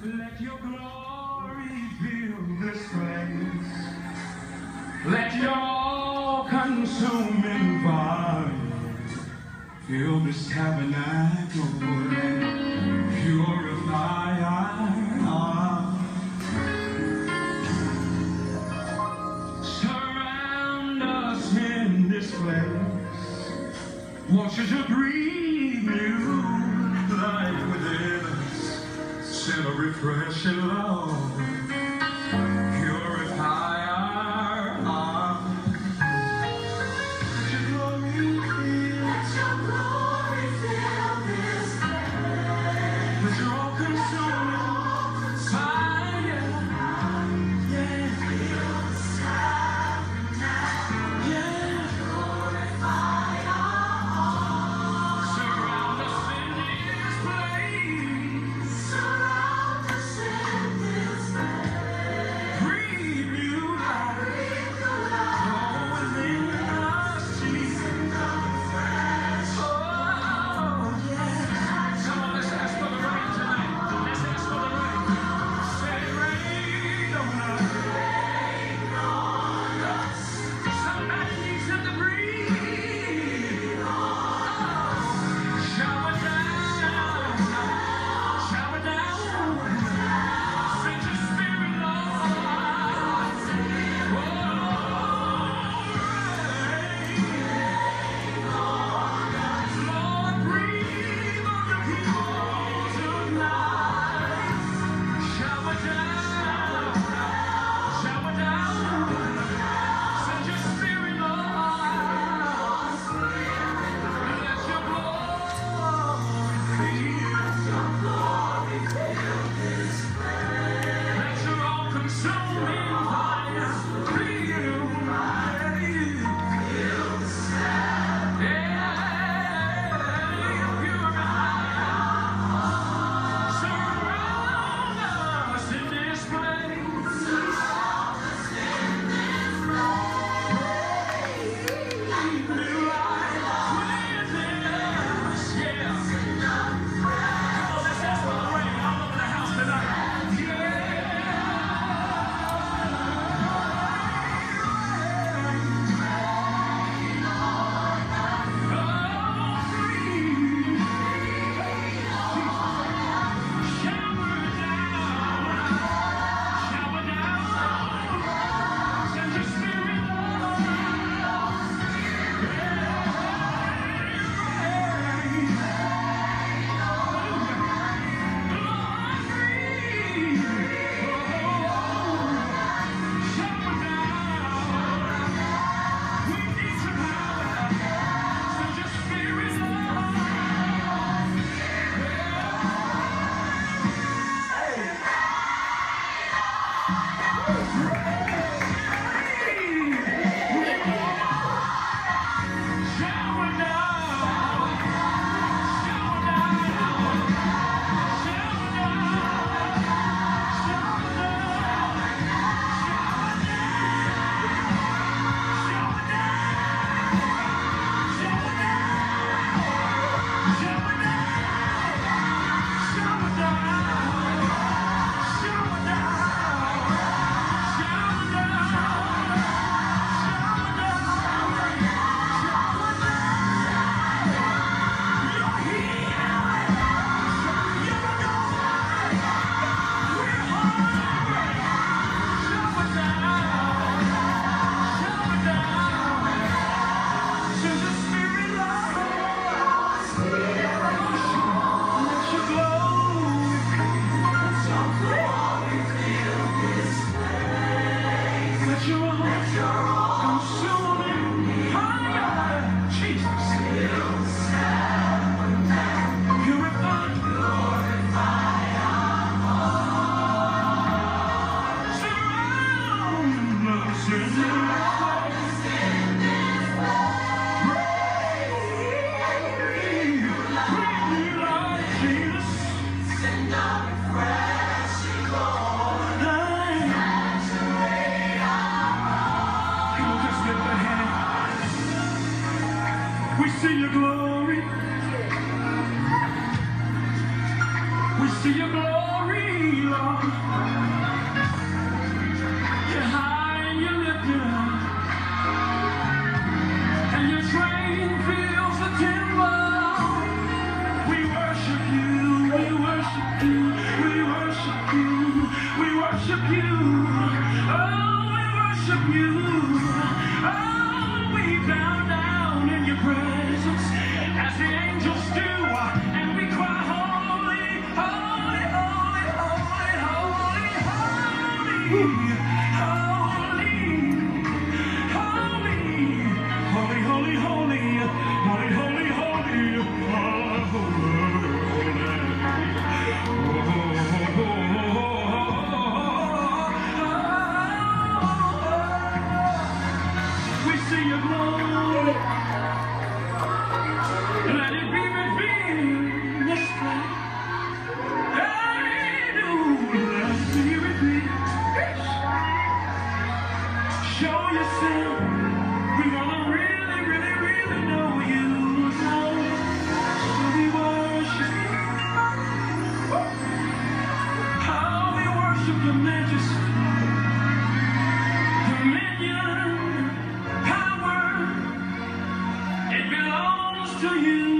Let your glory fill this place. Let your consuming fire fill this tabernacle and purify our hearts. Surround us in this place. Want you to breathe new life within us. Send a refreshing love. Purify our hearts. Let your glory fill this place. Let your all-consuming fire, yeah, fill this tabernacle. Yeah, purify our hearts. Surround us in this place. Surround us in this place. Breathe new life. Oh, within us, Jesus. Oh, yeah. Come on, let's ask for the rain tonight. Let's ask for the rain. Say rain on us. Somebody needs him to breathe. Shower down. Shower down. Send your spirit, Lord. Lord, breathe on the people tonight. Shower down. Shower down. Send your spirit, Lord. Let your glory fill this place. Let your all-consuming fire fill this tabernacle. Yeah, purify. Surround us in this place. New life within us. Yeah. Come on, let's ask for the rain all over the house tonight. We see your glory. We see your glory, Lord. worship your majesty, dominion, power, it belongs to you.